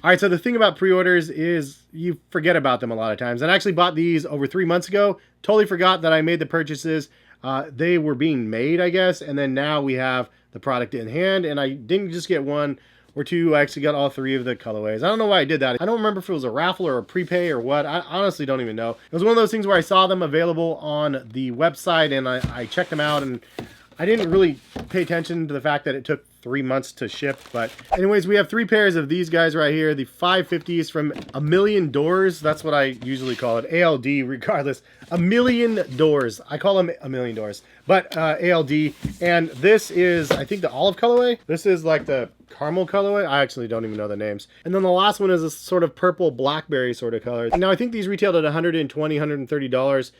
All right, so the thing about pre-orders is you forget about them a lot of times. And I actually bought these over 3 months ago. Totally forgot that I made the purchases. They were being made, I guess, and then now we have the product in hand. And I didn't just get one or two. I actually got all 3 of the colorways. I don't know why I did that. I don't remember if it was a raffle or a prepay or what. I honestly don't even know. It was one of those things where I saw them available on the website and I checked them out, and I didn't really pay attention to the fact that it took 3 months to ship. But anyways, we have 3 pairs of these guys right here, the 550s from A Million Doors. That's what I usually call it, ALD, regardless. A Million Doors. I call them A Million Doors, but ALD. And this is, I think, the olive colorway. This is like the caramel colorway. I actually don't even know the names. And then the last one is a sort of purple blackberry sort of color. Now I think these retailed at $120, $130.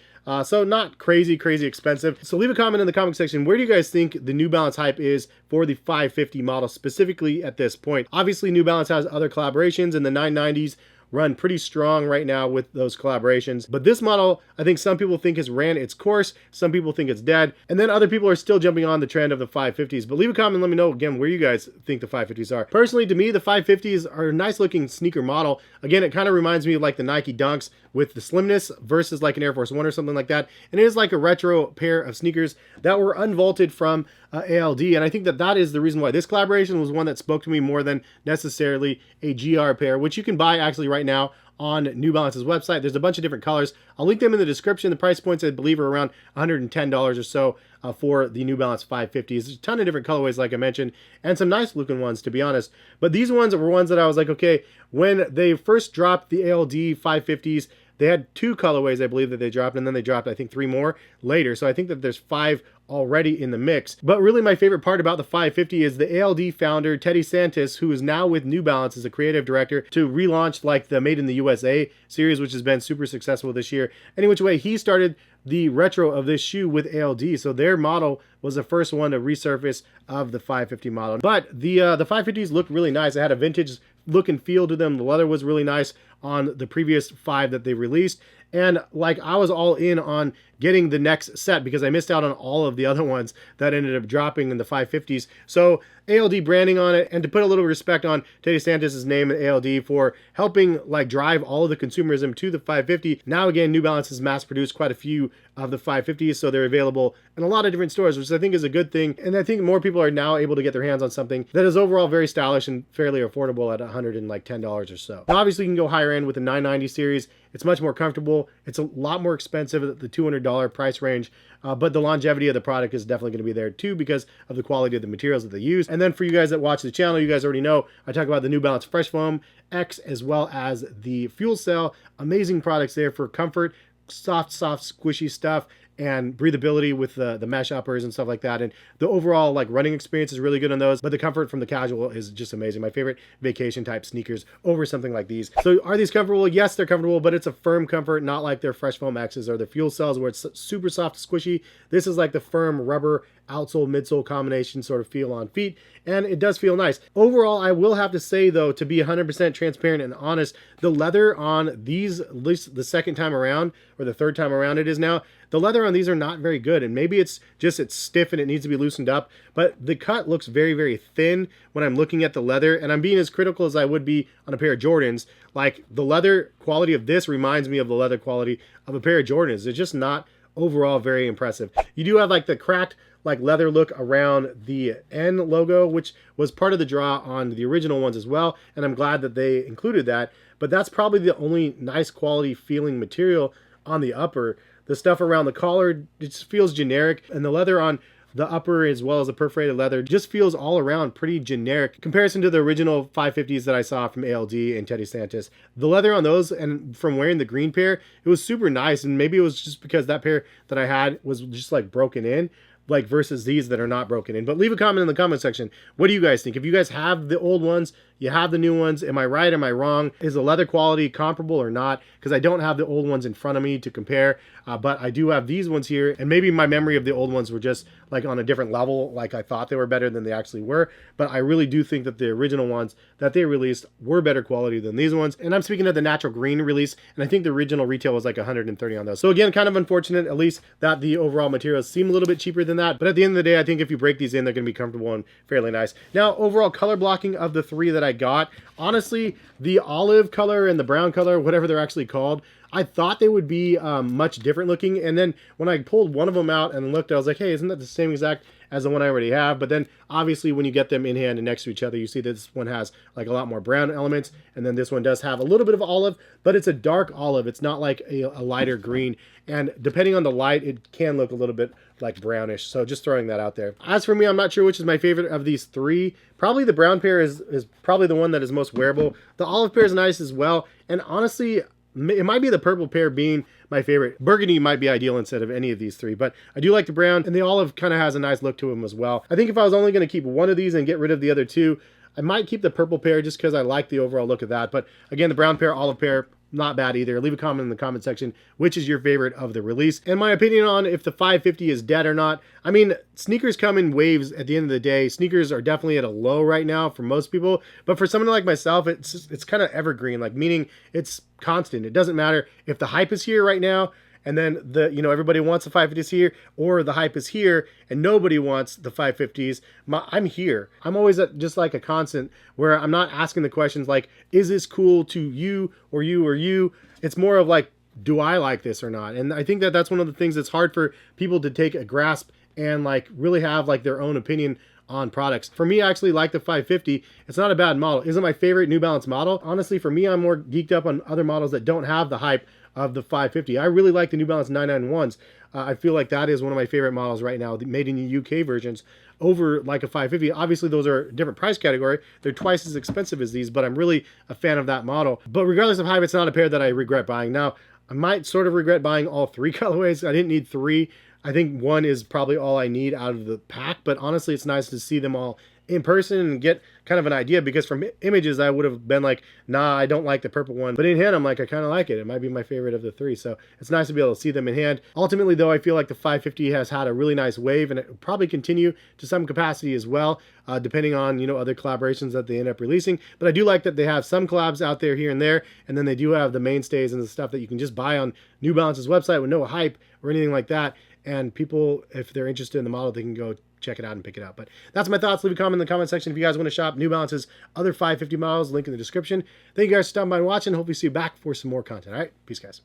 So not crazy expensive. So leave a comment in the comment section. Where do you guys think the New Balance hype is for the 550 model specifically at this point? Obviously, New Balance has other collaborations, and the 990s run pretty strong right now with those collaborations. But this model, I think some people think has ran its course. Some people think it's dead. And then other people are still jumping on the trend of the 550s. But leave a comment and let me know, again, where you guys think the 550s are. Personally, to me, the 550s are a nice looking sneaker model. Again, it kind of reminds me of like the Nike Dunks with the slimness versus like an Air Force One or something like that. And it is like a retro pair of sneakers that were unvaulted from ALD. And I think that that is the reason why this collaboration was one that spoke to me more than necessarily a GR pair, which you can buy actually right now on New Balance's website. There's a bunch of different colors. I'll link them in the description. The price points, I believe, are around $110 or so for the New Balance 550s. There's a ton of different colorways, like I mentioned, and some nice looking ones, to be honest. But these ones were ones that I was like, okay, when they first dropped the ALD 550s, they had 2 colorways, I believe, that they dropped, and then they dropped, I think, 3 more later. So I think that there's 5 already in the mix. But really my favorite part about the 550 is the ALD founder, Teddy Santis, who is now with New Balance as a creative director, to relaunch like the Made in the USA series, which has been super successful this year. Any which way, he started the retro of this shoe with ALD. So their model was the first one to resurface of the 550 model. But the 550s look really nice. It had a vintage look and feel to them. The leather was really nice on the previous 5 that they released. And like I was all in on getting the next set because I missed out on all of the other ones that ended up dropping in the 550s. So ALD branding on it, and to put a little respect on Teddy Santis' name at ALD for helping like drive all of the consumerism to the 550. Now again, New Balance has mass produced quite a few of the 550s, so they're available in a lot of different stores, which I think is a good thing. And I think more people are now able to get their hands on something that is overall very stylish and fairly affordable at $110 or so. Now obviously you can go higher end with the 990 series. It's much more comfortable. It's a lot more expensive at the $200 price range, but the longevity of the product is definitely going to be there too because of the quality of the materials that they use. And then for you guys that watch the channel, you guys already know I talk about the New Balance Fresh Foam X as well as the Fuel Cell. Amazing products there for comfort, soft, squishy stuff, and breathability with the mesh uppers and stuff like that. And the overall like running experience is really good on those, but the comfort from the casual is just amazing. My favorite vacation type sneakers over something like these. So are these comfortable? Yes, they're comfortable, but it's a firm comfort, not like their Fresh Foam X's or their Fuel Cells where it's super soft, squishy. This is like the firm rubber outsole, midsole combination sort of feel on feet, and it does feel nice. Overall, I will have to say though, to be 100% transparent and honest, the leather on these, at least the second time around, or the third time around it is now, the leather on these are not very good, and maybe it's just it's stiff and it needs to be loosened up, but the cut looks very thin when I'm looking at the leather, and I'm being as critical as I would be on a pair of Jordans. Like the leather quality of this reminds me of the leather quality of a pair of Jordans. It's just not overall very impressive. You do have like the cracked like leather look around the N logo, which was part of the draw on the original ones as well, and I'm glad that they included that. But that's probably the only nice quality feeling material on the upper. The stuff around the collar, it just feels generic, and the leather on the upper as well as the perforated leather just feels all around pretty generic in comparison to the original 550s that I saw from ALD and Teddy Santis. The leather on those, and from wearing the green pair, it was super nice, and maybe it was just because that pair that I had was just like broken in, like versus these that are not broken in. But leave a comment in the comment section. What do you guys think? If you guys have the old ones, you have the new ones, am I right, am I wrong? Is the leather quality comparable or not? Because I don't have the old ones in front of me to compare, but I do have these ones here, and maybe my memory of the old ones were just like on a different level, like I thought they were better than they actually were. But I really do think that the original ones that they released were better quality than these ones. And I'm speaking of the natural green release, and I think the original retail was like 130 on those. So again, kind of unfortunate, at least that the overall materials seem a little bit cheaper than that. But at the end of the day, I think if you break these in, they're going to be comfortable and fairly nice. Now, overall color blocking of the 3 that I I got. Honestly, the olive color and the brown color, whatever they're actually called, I thought they would be much different looking. And then when I pulled one of them out and looked, I was like, hey, isn't that the same exact as the one I already have? But then obviously when you get them in hand and next to each other, you see that this one has like a lot more brown elements. And then this one does have a little bit of olive, but it's a dark olive. It's not like a lighter green. And depending on the light, it can look a little bit like brownish. So just throwing that out there. As for me, I'm not sure which is my favorite of these three. Probably the brown pair is probably the one that is most wearable. The olive pair is nice as well. And honestly, it might be the purple pair being my favorite. Burgundy might be ideal instead of any of these three, but I do like the brown, and the olive kind of has a nice look to them as well. I think if I was only going to keep one of these and get rid of the other two, I might keep the purple pair just because I like the overall look of that. But again, the brown pair, olive pair, not bad either. Leave a comment in the comment section which is your favorite of the release, and my opinion on if the 550 is dead or not. I mean, sneakers come in waves at the end of the day. Sneakers are definitely at a low right now for most people, but for someone like myself, it's kind of evergreen, like meaning it's constant. It doesn't matter if the hype is here right now and then everybody wants the 550s here, or the hype is here and nobody wants the 550s. I'm here. I'm always just like a constant where I'm not asking the questions like, is this cool to you or you or you? It's more of like, do I like this or not? And I think that that's one of the things that's hard for people to take a grasp and like really have like their own opinion on products. For me, I actually like the 550. It's not a bad model. Isn't my favorite New Balance model. Honestly, for me, I'm more geeked up on other models that don't have the hype of the 550. I really like the New Balance 991s. I feel like that is one of my favorite models right now, the made in the UK versions, over like a 550. Obviously, those are a different price category. They're twice as expensive as these, but I'm really a fan of that model. But regardless of hype, it's not a pair that I regret buying. Now, I might sort of regret buying all three colorways. I didn't need three. I think one is probably all I need out of the pack, but honestly, it's nice to see them all in person and get kind of an idea, because from images, I would have been like, nah, I don't like the purple one. But in hand, I'm like, I kind of like it. It might be my favorite of the three. So it's nice to be able to see them in hand. Ultimately, though, I feel like the 550 has had a really nice wave, and it will probably continue to some capacity as well, depending on, other collaborations that they end up releasing. But I do like that they have some collabs out there here and there, and then they do have the mainstays and the stuff that you can just buy on New Balance's website with no hype or anything like that. And people, if they're interested in the model, they can go check it out and pick it out. But that's my thoughts. Leave a comment in the comment section if you guys want to shop New Balance's other 550 models. Link in the description. Thank you guys for stopping by and watching. Hopefully see you back for some more content. All right, peace, guys.